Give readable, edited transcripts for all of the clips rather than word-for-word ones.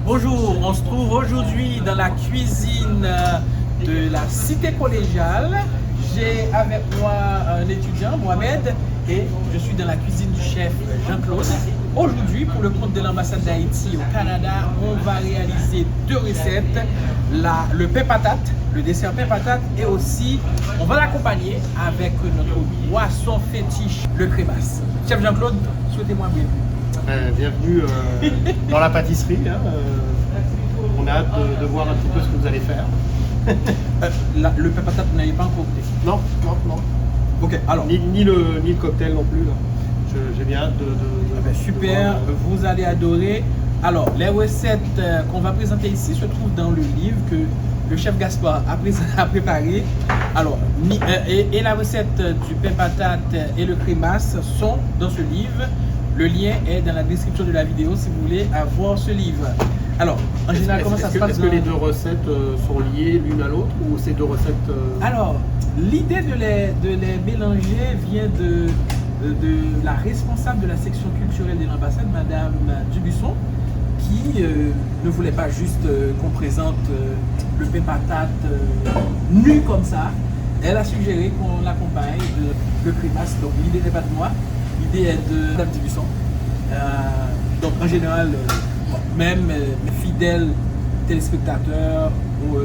Bonjour, on se trouve aujourd'hui dans la cuisine de la cité collégiale. J'ai avec moi un étudiant, Mohamed, et je suis dans la cuisine du chef Jean-Claude. Aujourd'hui, pour le compte de l'ambassade d'Haïti au Canada, on va réaliser deux recettes, le pain patate, le dessert pain patate, et aussi on va l'accompagner avec notre boisson fétiche, le crémasse. Chef Jean-Claude, souhaitez-moi bienvenue. Bienvenue dans la pâtisserie. On a hâte de voir un petit peu ce que vous allez faire. Le pain patate, vous n'avez pas encore goûté? Non. Ok, alors. Ni le cocktail non plus. J'ai bien hâte de super, voir. vous allez adorer. Alors, les recettes qu'on va présenter ici se trouvent dans le livre que le chef Gaspard a préparé. Alors, et la recette du pain patate et le crémasse sont dans ce livre. Le lien est dans la description de la vidéo si vous voulez avoir ce livre. Alors, en général, comment ça se passe? Est-ce que les deux recettes sont liées l'une à l'autre ou ces deux recettes Alors, l'idée de les mélanger vient de la responsable de la section culturelle de l'ambassade, Madame Dubuisson, qui ne voulait pas juste qu'on présente le pain patate nu comme ça. Elle a suggéré qu'on l'accompagne de crémasse. Donc l'idée n'est pas de moi, l'idée est de Madame Dubuisson. Donc en général, même mes fidèles téléspectateurs ou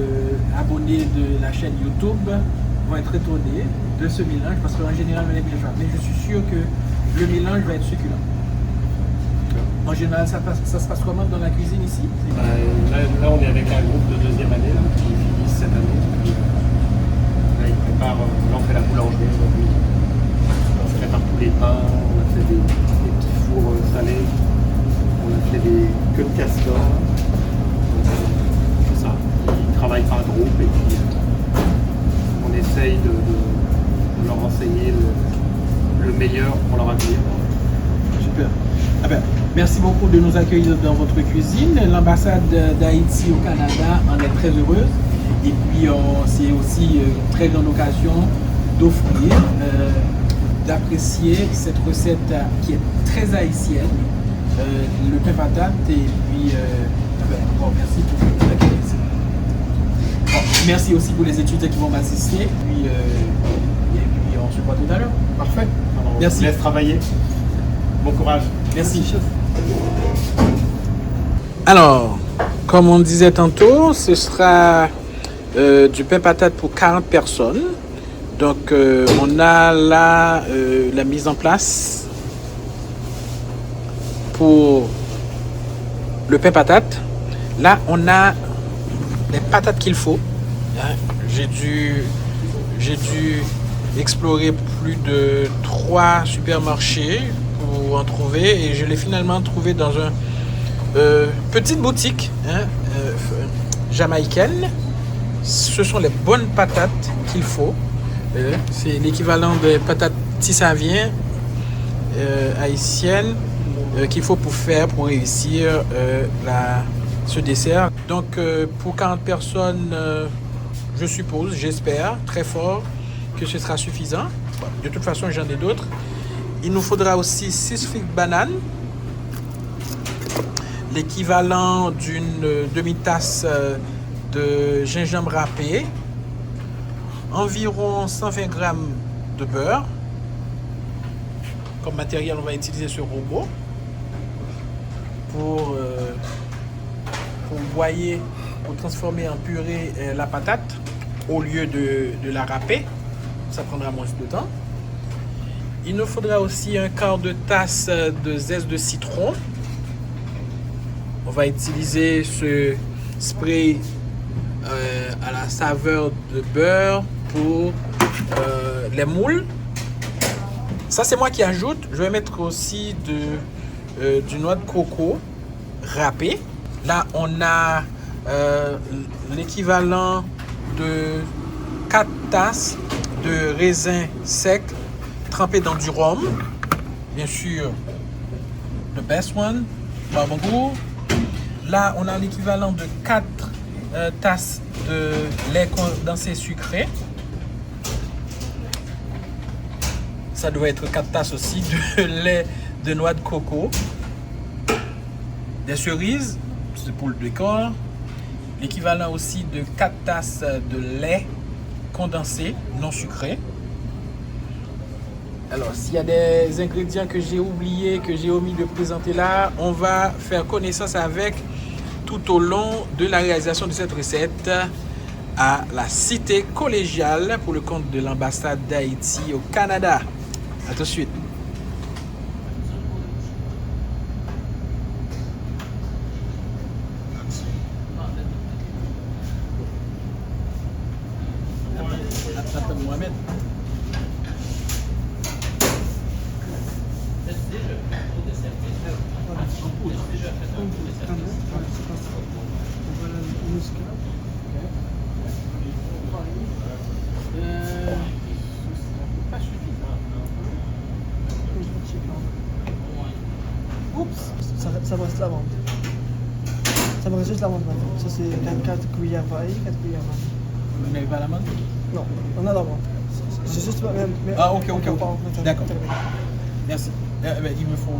abonnés de la chaîne YouTube vont être étonnés de ce mélange parce qu'en général, on les mélange pas. Mais je suis sûr que le mélange va être succulent. En général, ça se passe comment dans la cuisine ici? Là, on est avec un groupe de deuxième année qui finissent cette année. Là, ils préparent, là, on fait la boulangerie aujourd'hui. On prépare tous les pains, on a fait des petits fours salés, on a fait des queues de castor. C'est ça. Ils travaillent par groupe et puis on essaye de leur enseigner le meilleur pour leur avenir. Super. Ah ben, merci beaucoup de nous accueillir dans votre cuisine. L'ambassade d'Haïti au Canada en est très heureuse. Et puis, c'est aussi une très grande occasion d'offrir, d'apprécier cette recette qui est très haïtienne, le pain patate. Et puis, merci pour votre accueil. Merci aussi pour les étudiants qui vont m'assister. Et puis, on se voit tout à l'heure. Parfait. Alors, merci. On vous laisse travailler. Bon courage. Merci. Alors, comme on disait tantôt, ce sera du pain patate pour 40 personnes. Donc, on a là la mise en place pour le pain patate. Là, on a les patates qu'il faut. J'ai dû explorer plus de 3 supermarchés pour en trouver et je l'ai finalement trouvé dans une petite boutique jamaïcaine. Ce sont les bonnes patates qu'il faut. C'est l'équivalent des patates tissavien haïtiennes qu'il faut pour réussir ce dessert. Donc pour 40 personnes, je suppose, j'espère très fort que ce sera suffisant. De toute façon, j'en ai d'autres. Il nous faudra aussi 6 figues bananes, l'équivalent d'une demi-tasse de gingembre râpé, environ 120 g de beurre. Comme matériel, on va utiliser ce robot pour broyer, pour transformer en purée la patate au lieu de la râper. Ça prendra moins de temps. Il nous faudra aussi un quart de tasse de zeste de citron. On va utiliser ce spray à la saveur de beurre pour les moules. Ça, c'est moi qui ajoute. Je vais mettre aussi du noix de coco râpé. Là, on a l'équivalent de 4 tasses de raisins secs trempés dans du rhum. Bien sûr, the best one, Barbancourt. Là, on a l'équivalent de 4 tasses de lait condensé sucré. Ça doit être 4 tasses aussi de lait de noix de coco. Des cerises, c'est pour le décor. L'équivalent aussi de 4 tasses de lait condensé, non sucré. Alors, s'il y a des ingrédients que j'ai oubliés, que j'ai omis de présenter là, on va faire connaissance avec tout au long de la réalisation de cette recette à la cité collégiale pour le compte de l'ambassade d'Haïti au Canada. À tout de suite. Attends, Mohamed. Oups, ça me reste la vente. Ça me reste juste la vente maintenant. Ça c'est 4 cuillères pareilles, 4 cuillères pareilles. Vous n'avez pas la main? Non, on a la vente. C'est juste Ah ok. D'accord. Merci. Il me faut...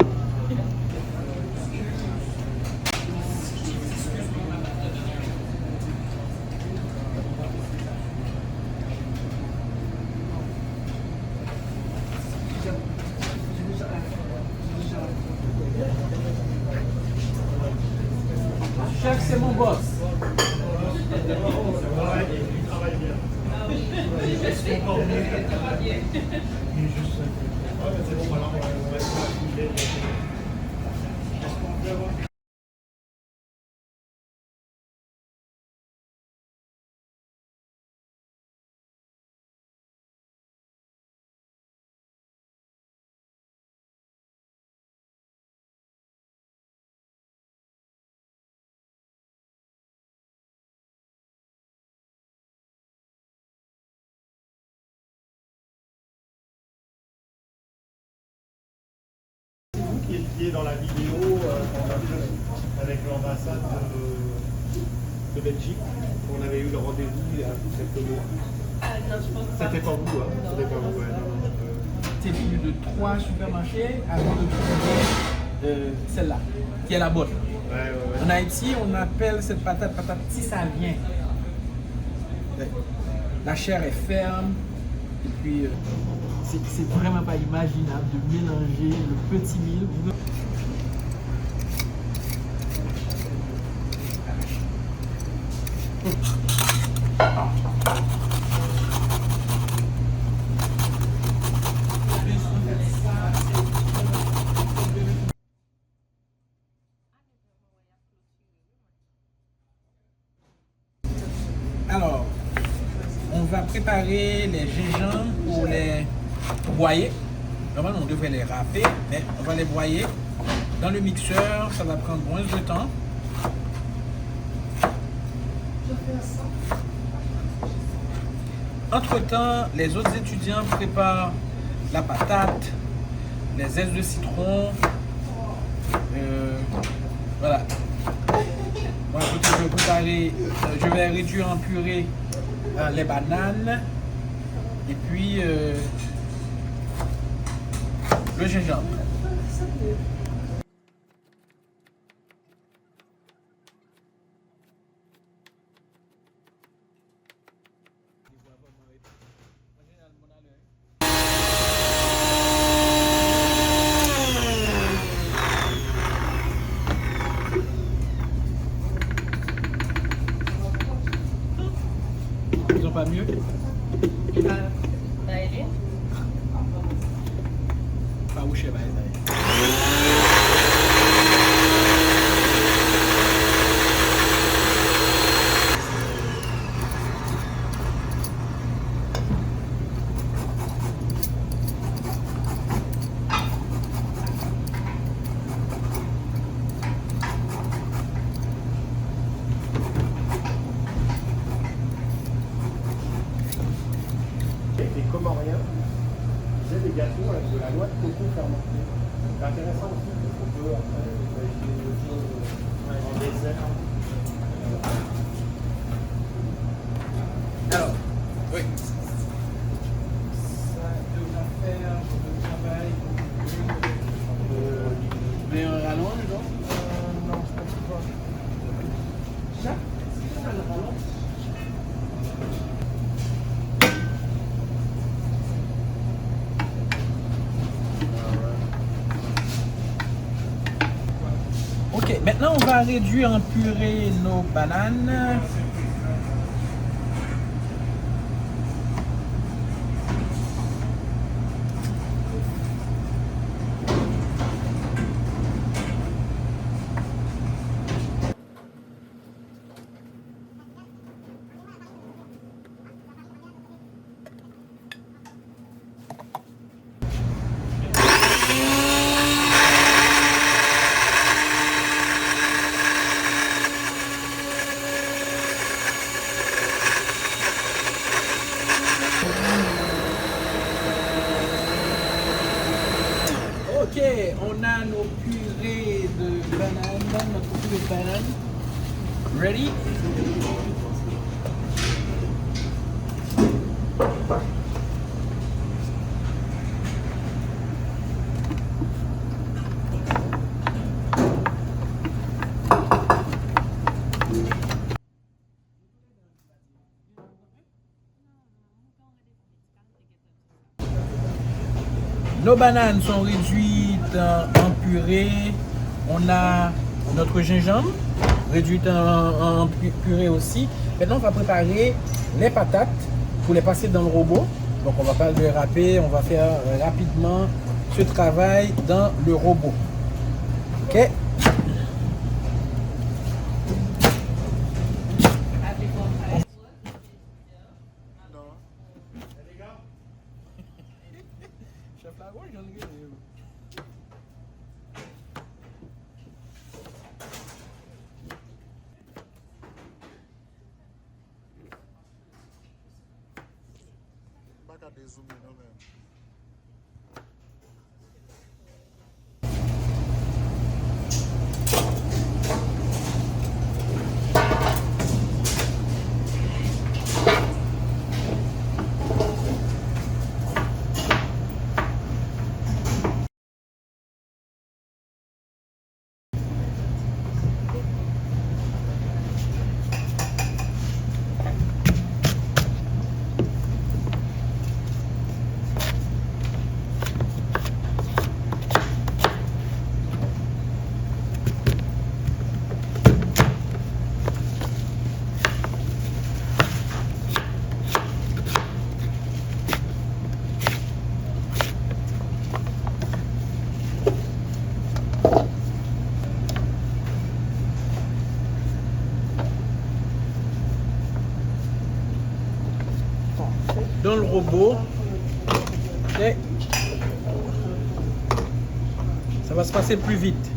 Chef, c'est mon boss. Qui est dans la vidéo avec l'ambassade de Belgique. On avait eu le rendez-vous il y a quelques mois. C'était pas vous, hein? C'était pas vous, ouais. C'est venu de 3 supermarchés avant de trouver celle-là, qui est la bonne. Ouais. En Haïti, on appelle cette patate tissalien. La chair est ferme, et puis c'est vraiment pas imaginable de mélanger le petit mil. Alors, on va préparer les gingembre pour les broyer. Normalement, on devrait les râper, mais on va les broyer dans le mixeur. Ça va prendre moins de temps. Entre-temps, les autres étudiants préparent la patate, les zestes de citron. Voilà. Moi, je vais réduire en purée les bananes et puis le gingembre. Ils ont pas mieux? Pas où je sais pas. Les Comoriens faisaient des gâteaux avec de la noix de coco fermentée. C'est intéressant aussi parce qu'on peut après imaginer des choses en dessert. Alors, oui. Ça devra faire le travail. Mais on rallonge, non? Non, je pense pas. maintenant on va réduire en purée nos bananes. Ok, on a nos purées de bananes, notre purée de bananes. Ready? Nos bananes sont réduites en purée. On a notre gingembre réduite en purée aussi. Maintenant, on va préparer les patates pour les passer dans le robot. Donc, on ne va pas les râper. On va faire rapidement ce travail dans le robot. OK? Dans le robot, okay. Ça va se passer plus vite.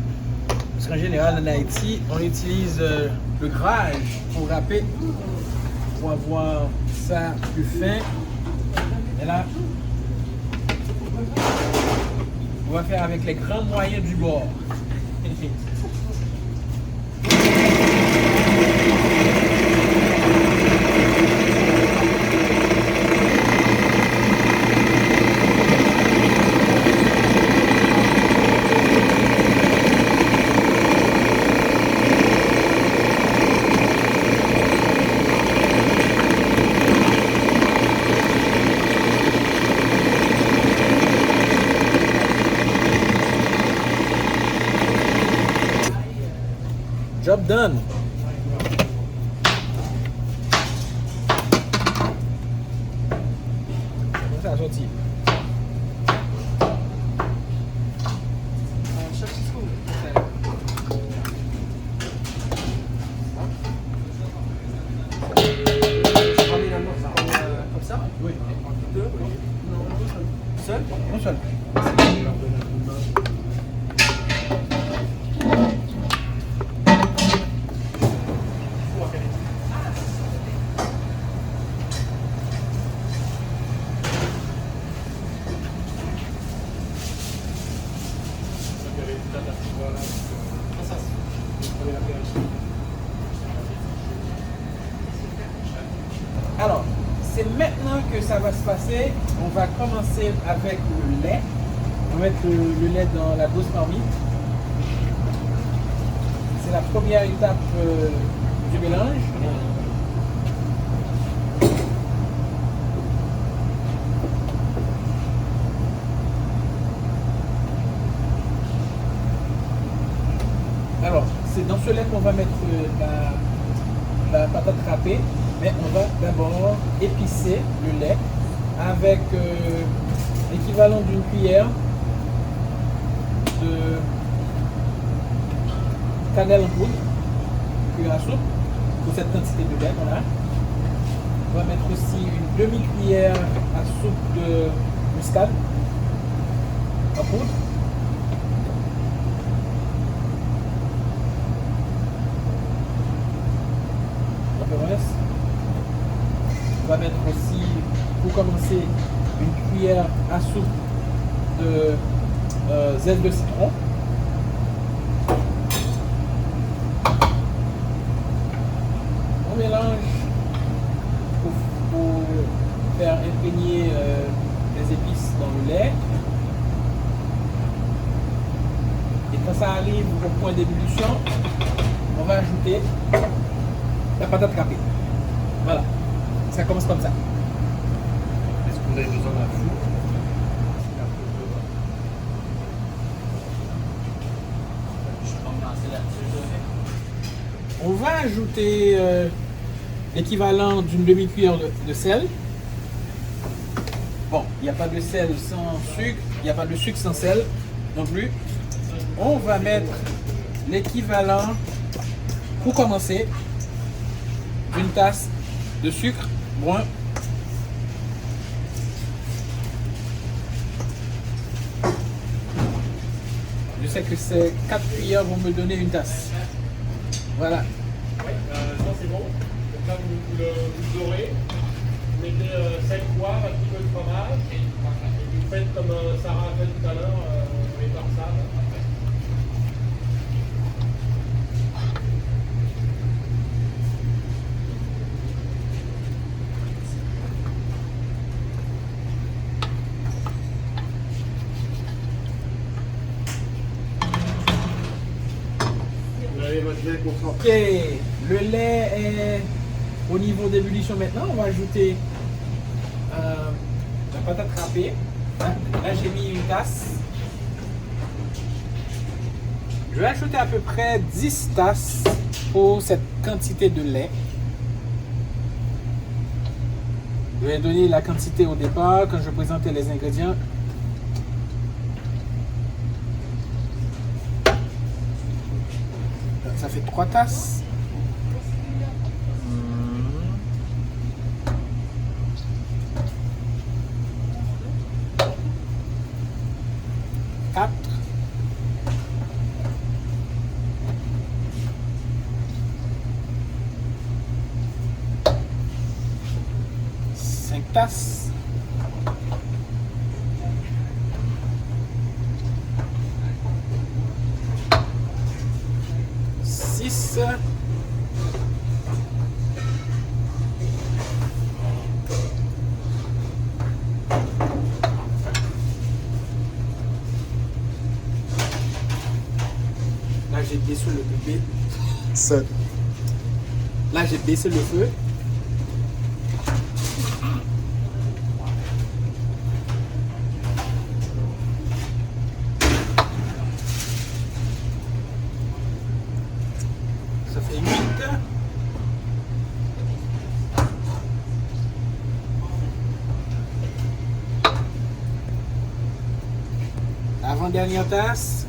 Parce qu'en général, en Haïti, on utilise le grage pour râper, pour avoir ça plus fin. Et là, on va faire avec les grands moyens du bord. Job done. Comment ça a sorti? Comme ça? Oui. Deux? Non, seul. Un seul. Alors, c'est maintenant que ça va se passer. On va commencer avec le lait. On va mettre le lait dans la douce marmite. C'est la première étape du mélange. Alors, c'est dans ce lait qu'on va mettre la patate râpée, mais on va d'abord épicer le lait avec l'équivalent d'une cuillère de cannelle en poudre, cuillère à soupe, pour cette quantité de lait qu'on a. On va mettre aussi une demi-cuillère à soupe de muscade en poudre. On va mettre aussi, pour commencer, une cuillère à soupe de zeste de citron. On mélange pour faire imprégner les épices dans le lait. Et quand ça arrive au point d'ébullition, on va ajouter la patate râpée. Voilà, ça commence comme ça. Est-ce que vous avez besoin d'un four? On va ajouter l'équivalent d'une demi-cuillère de sel. Bon, il n'y a pas de sel sans sucre, il n'y a pas de sucre sans sel non plus. On va mettre l'équivalent, pour commencer, d'une tasse de sucre brun. Je sais que ces 4 cuillères vont me donner une tasse. Voilà. Oui, ça c'est bon. Donc là vous dorez, vous mettez sel, poivre, un petit peu de fromage, et vous faites comme Sarah a fait tout à l'heure, vous mettez ça après. Votre lait concentré. Ok, le lait est au niveau d'ébullition maintenant. On va ajouter la patate râpée. Là, j'ai mis une tasse. Je vais ajouter à peu près 10 tasses pour cette quantité de lait. Je vais donner la quantité au départ quand je présentais les ingrédients. Ça fait 3 tasses. 4. 5 tasses. 6. 7. Là, j'ai baissé le feu. Ça fait 8. Avant-dernière tasse.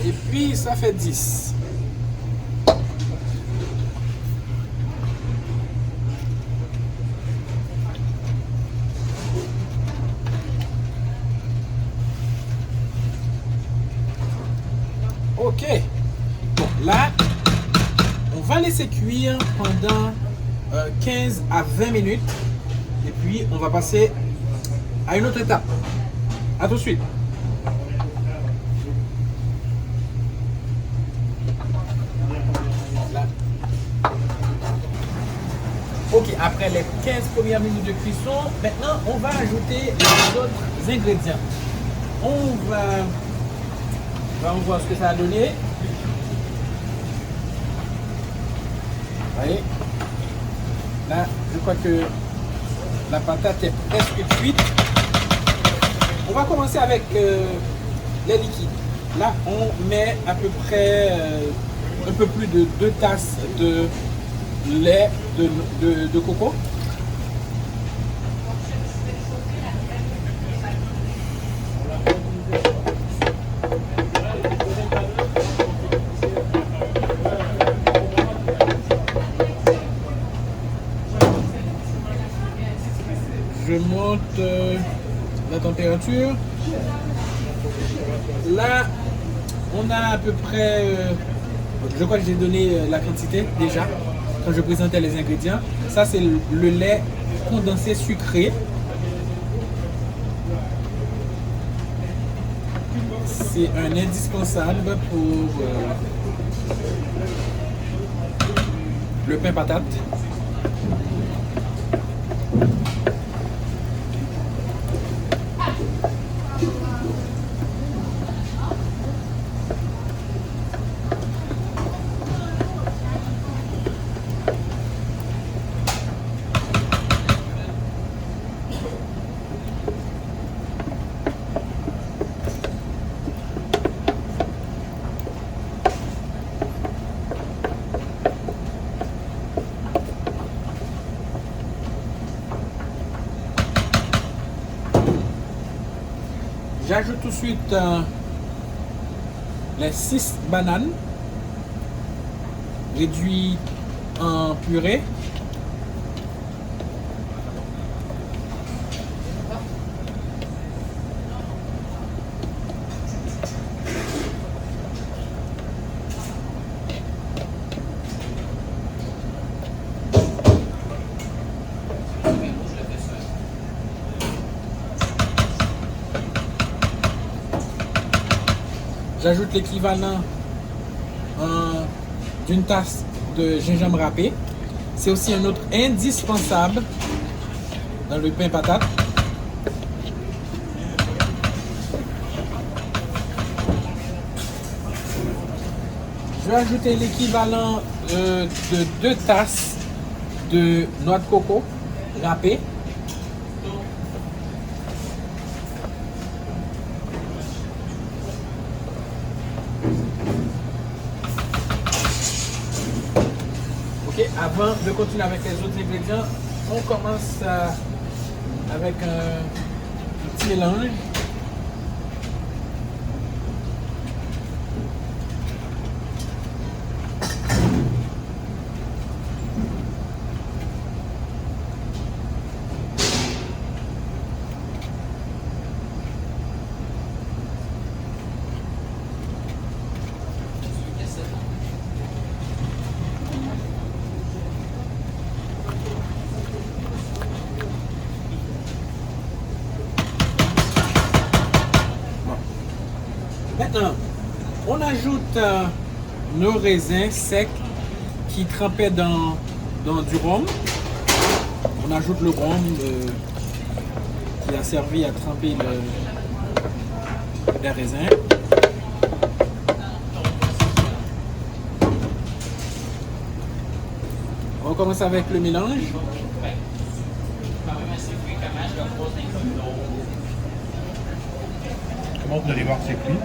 Et puis ça fait 10. Ok. Bon, là, on va laisser cuire pendant 15 à 20 minutes. Et puis, on va passer à une autre étape. À tout de suite. Ok, après les 15 premières minutes de cuisson, maintenant on va ajouter les autres ingrédients. On va voir ce que ça a donné. Vous voyez, là, je crois que La patate est presque cuite. On va commencer avec les liquides. Là, on met à peu près un peu plus de 2 tasses de lait de coco. Je monte la température. Là, on a à peu près, je crois que j'ai donné la quantité déjà quand je présentais les ingrédients. Ça, c'est le lait condensé sucré. C'est un indispensable pour le pain patate. J'ajoute tout de suite les 6 bananes réduites en purée. J'ajoute l'équivalent d'une tasse de gingembre râpé. C'est aussi un autre indispensable dans le pain patate. Je vais ajouter l'équivalent de 2 tasses de noix de coco râpée. Avant de continuer avec les autres ingrédients, on commence avec un petit mélange. Maintenant, on ajoute nos raisins secs qui trempaient dans du rhum. On ajoute le rhum qui a servi à tremper les raisins. On commence avec le mélange. Comment vous allez voir que c'est cuit?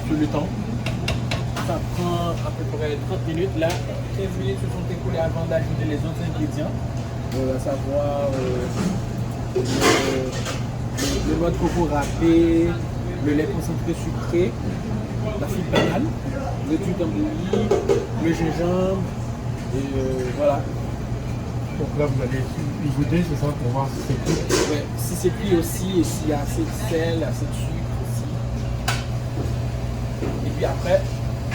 Sur le temps. Ça prend à peu près 30 minutes. Là, 15 minutes se sont écoulées avant d'ajouter les autres ingrédients. À savoir le noix de coco râpé, le lait concentré sucré, la fibre banane, le jus d'embouilli, le gingembre, et voilà. Donc là, vous allez y goûter, c'est ça, pour voir si c'est cuit. Ouais, si c'est cuit aussi, et s'il y a assez de sel, assez de sucre aussi. Et puis après,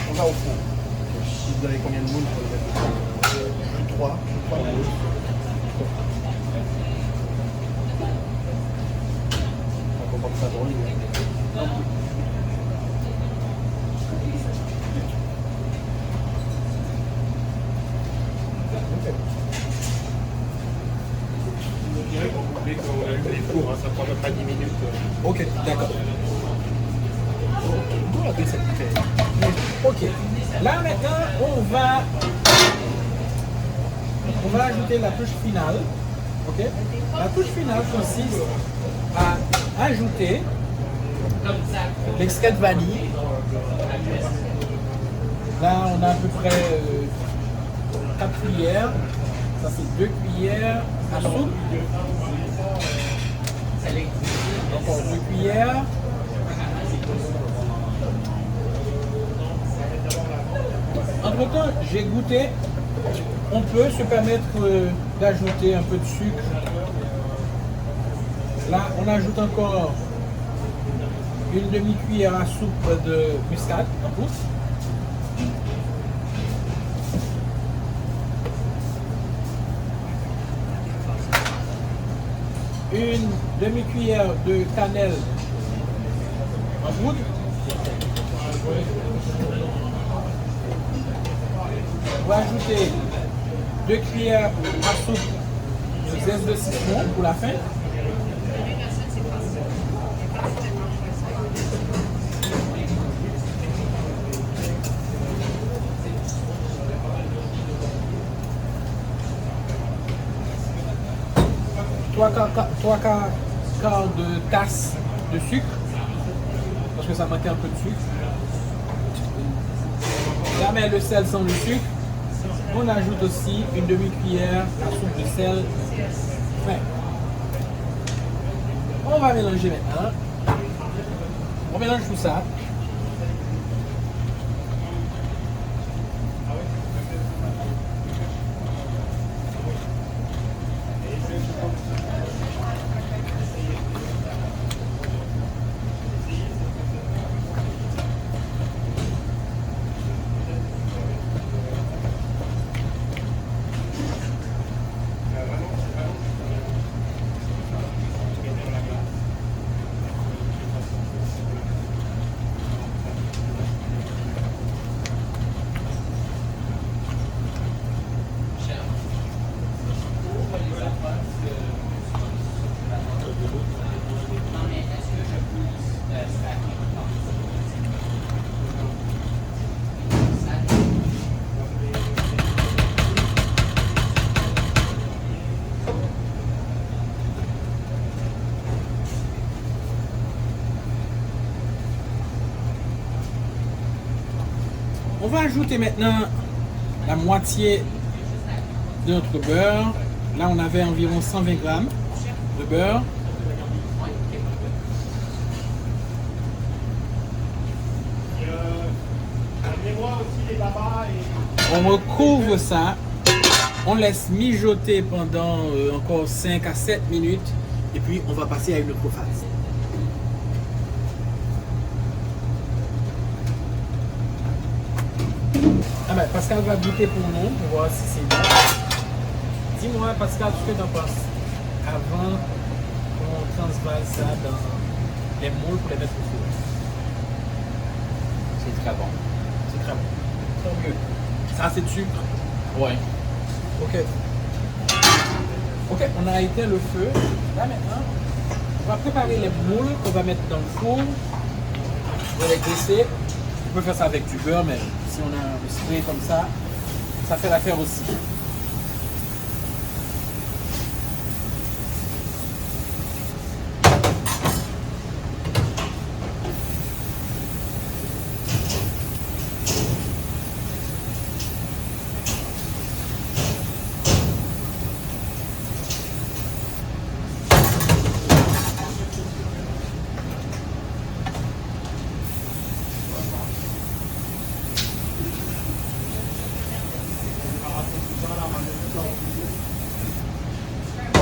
on va au four. Vous avez combien de moules pour le mettre? 3 moules. On comprend que ça brûle. Je dirais qu'on voulait qu'on allume les fours, hein, ça prend à peu près 10 minutes. Ok, d'accord. Ok. Là maintenant, on va ajouter la touche finale. Ok. La touche finale consiste à ajouter l'extrait de vanille. Là, on a à peu près 4 cuillères. Ça fait 2 cuillères à soupe. Encore 2 cuillères. Entre temps, j'ai goûté. On peut se permettre d'ajouter un peu de sucre. Là, on ajoute encore une demi-cuillère à soupe de muscade en pousse. Une demi-cuillère de cannelle en poudre. On va ajouter 2 cuillères à soupe de zeste de citron pour la fin. Trois quarts de tasse de sucre, parce que ça manquait un peu de sucre. Jamais le sel sans le sucre. On ajoute aussi une demi-cuillère à soupe de sel fin. On va mélanger maintenant. On mélange tout ça. On va ajouter maintenant la moitié de notre beurre. Là, on avait environ 120 grammes de beurre. On recouvre ça. On laisse mijoter pendant encore 5 à 7 minutes. Et puis, on va passer à une autre phase. Ah ben, Pascal va goûter pour nous, pour voir si c'est bon. Dis-moi, Pascal, ce que tu en penses avant qu'on transvase ça dans les moules pour les mettre au four. C'est très bon. C'est très bon. Tant mieux. Ça, c'est de sucre. Ouais. Ok. Ok, on a éteint le feu. Là maintenant, on va préparer les moules qu'on va mettre dans le four. On va les graisser. On peut faire ça avec du beurre, mais si on a un spray comme ça fait l'affaire aussi.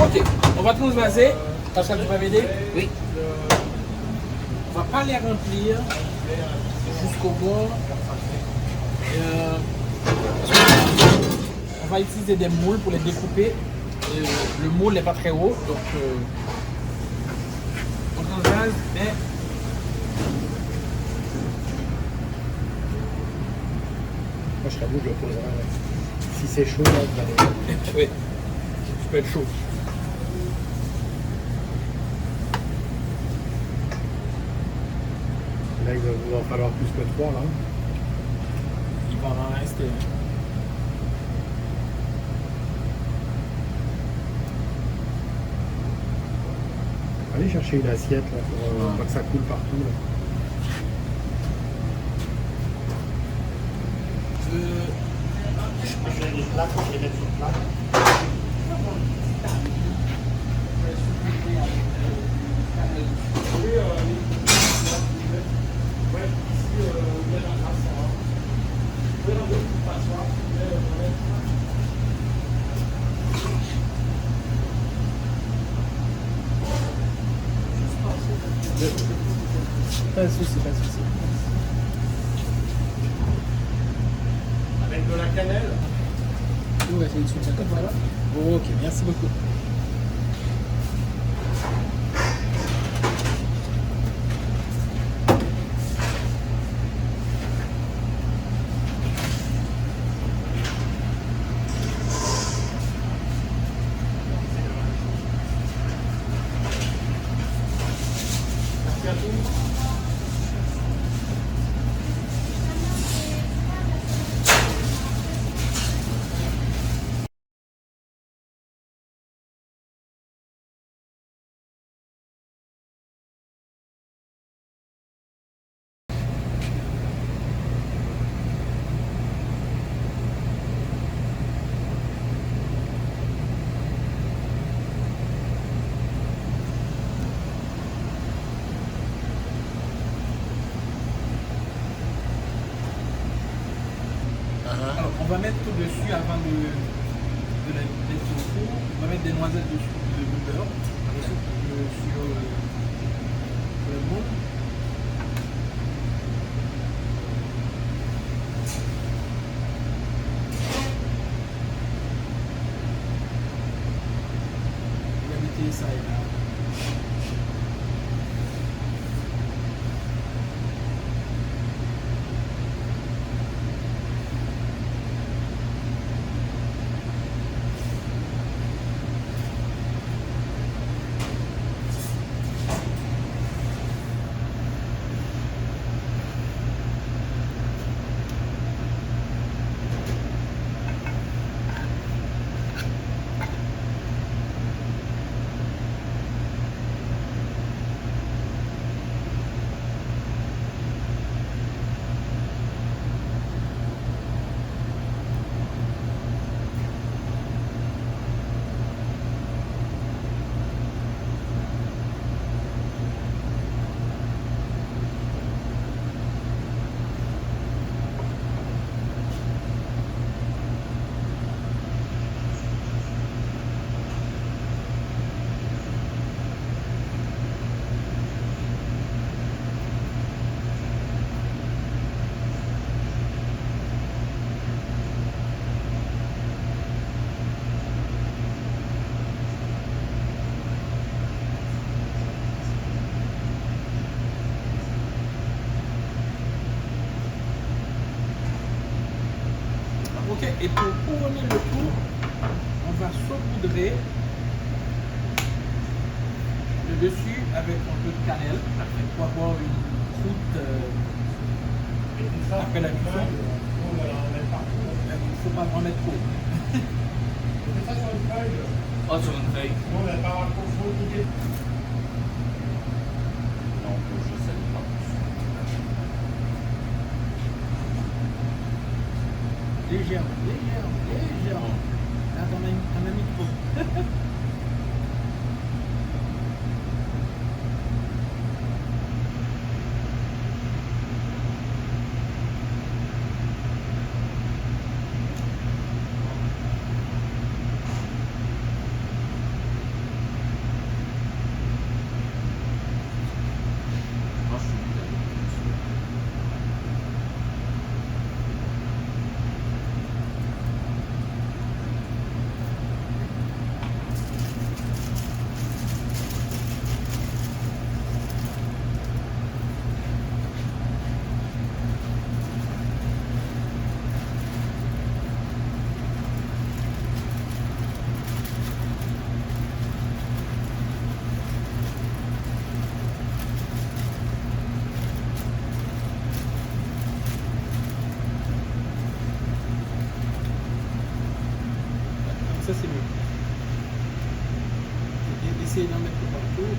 Ok, on va transvaser. Pascal, tu vas m'aider? Oui. On va pas les remplir jusqu'au bord. On va utiliser des moules pour les découper. Le moule n'est pas très haut, donc on transvase, mais Moi, je serais vous, je le poserai. Si c'est chaud, là, vous allez. oui, ça peut être chaud. Là, il va vous en falloir plus que 3, là. Il va en rester. Allez chercher une assiette là, pour pas que ça coule partout. Là. Je vais les plats, je vais les mettre sur le plat. Pas de souci, pas de souci. Avec de la cannelle. On va essayer de suivre ça comme ça. Voilà. Ok, merci beaucoup. Merci à tous. Alors, on va mettre au-dessus, avant de la mettre au four, on va mettre des noisettes dessus, de beurre, sur le moule. On va mettre ça et là. Ok, et pour couronner le tout, on va saupoudrer le dessus avec un peu de cannelle pour avoir une croûte après la cuisson. Il ne faut pas en mettre trop. On fait ça sur une feuille. Oh, sur une feuille. Sinon, on va pas avoir trop chaud l'idée. Non, je sais pas. Légèrement. Là, t'en as mis trop. Moi, je suis Ça, c'est mieux. Essayez d'en mettre partout.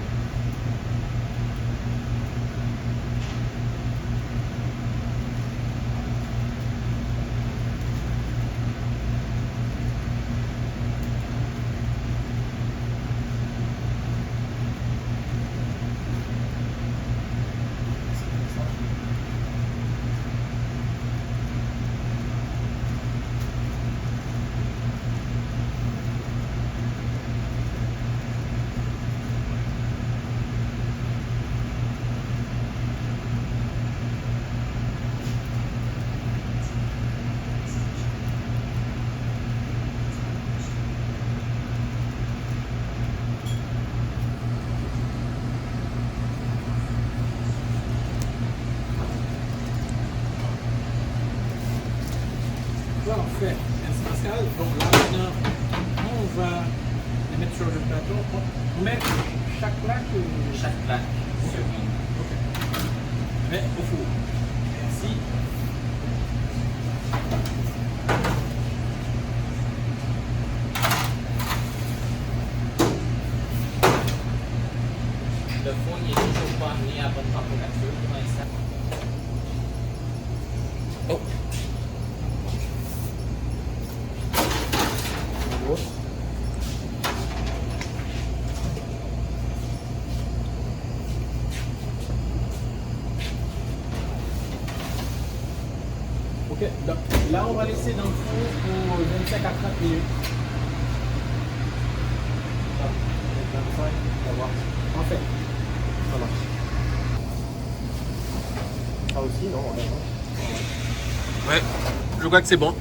Donc là maintenant, on va les mettre sur le plateau. On met chaque plaque. Chaque plaque sur une. Ok. Mais au four. Merci. Le four il est toujours pas amené à bonne température pour l'instant. Oh. Ok, donc là on va laisser dans le four pour 25 à 30 minutes. 25, on va voir. En fait, Ça marche. Ça aussi, non? ouais, je crois que c'est bon.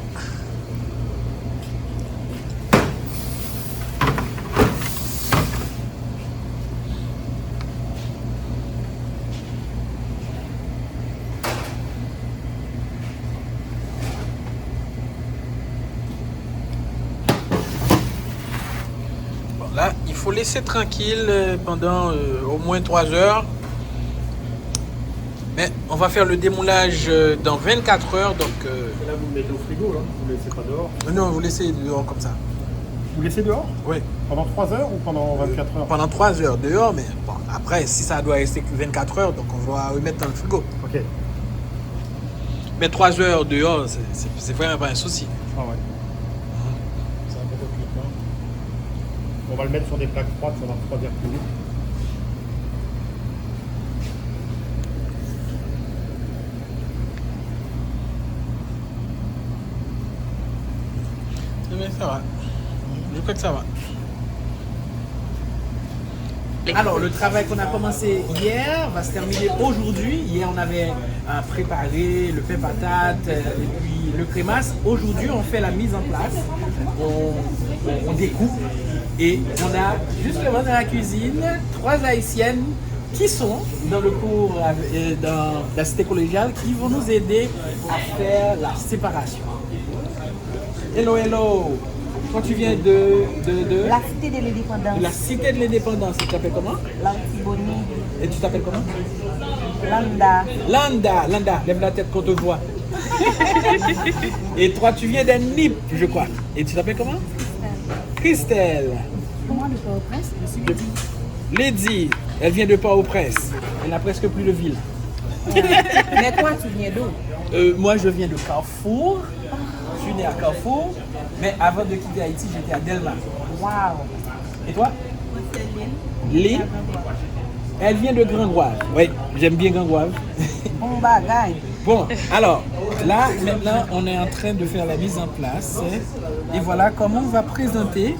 Bon, là, il faut laisser tranquille pendant au moins 3 heures. Mais on va faire le démoulage dans 24 heures, donc... Et là, vous le mettez au frigo, là? Vous ne le laissez pas dehors? non, vous laissez dehors comme ça. Vous laissez dehors? Oui. Pendant 3 heures ou pendant 24 heures? Pendant 3 heures dehors, mais bon, après, si ça doit rester que 24 heures, donc on va remettre dans le frigo. Ok. Mais 3 heures dehors, c'est vraiment pas un souci. Ah ouais. C'est un peu compliqué. On va le mettre sur des plaques froides, ça va refroidir plus vite. Mais ça va. Je crois que ça va. Alors, le travail qu'on a commencé hier va se terminer aujourd'hui. Hier, on avait préparé le pain patate et puis le crémasse. Aujourd'hui, on fait la mise en place. On découpe. Et on a justement dans la cuisine 3 Haïtiennes qui sont dans le cours dans la cité collégiale qui vont nous aider à faire la séparation. Hello, hello. Toi, tu viens de La cité de l'indépendance. la cité de l'indépendance. Tu t'appelles comment? L'Antibonite. Et tu t'appelles comment? Landa. Landa, lève la tête qu'on te voit. Et toi, tu viens d'un NIP, je crois. Et tu t'appelles comment? Christelle. Comment le Port-au-Prince? Je suis Lady, elle vient de Port-au-Prince. Elle n'a presque plus de ville. Mais toi, tu viens d'où? Moi, je viens de Carrefour. Je suis né à Carrefour. Mais avant de quitter Haïti, j'étais à Delma. Waouh. Et toi? Moi, c'est Lynn. Lynn. Elle vient de Grand-Gouave. Oui, j'aime bien Grand-Gouave. Bon bagaille. Bon, alors, là, maintenant, on est en train de faire la mise en place. Et voilà comment on va présenter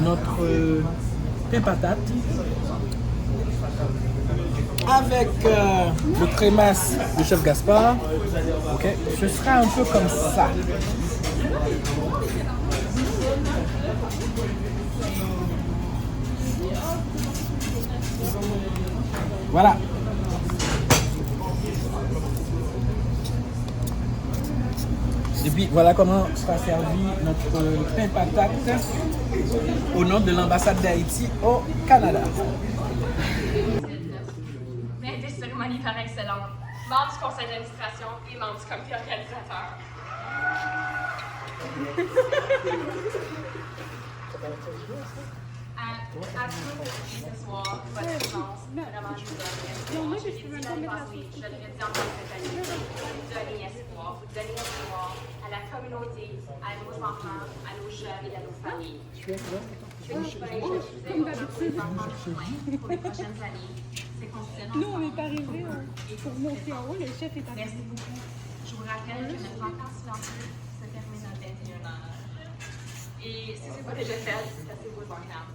notre pain patate avec le crémasse de chef Gaspard. Ok, ce sera un peu comme ça. Voilà. Et puis voilà comment sera servi notre pain patate au nom de l'ambassade d'Haïti au Canada. Mais des cérémonies par excellence, membre du conseil d'administration et membre du comité organisateur. À vous ce soir, votre présence, vraiment, je vous donne espoir. Je l'ai dit l'année passée, je le redis encore cette année. Vous donnez espoir, vous donnez espoir à la communauté, à nos enfants, à nos jeunes et à nos familles. Je vous prie, je vous ai pour les enfants de soins pour les prochaines années. C'est considérant. Nous, on n'est pas arrivé pour monter en haut, le chef est arrivé. Merci beaucoup. Je vous rappelle que notre rencontre silencieuse se termine à 21h. Et si ce n'est pas déjà fait, passez vos encans.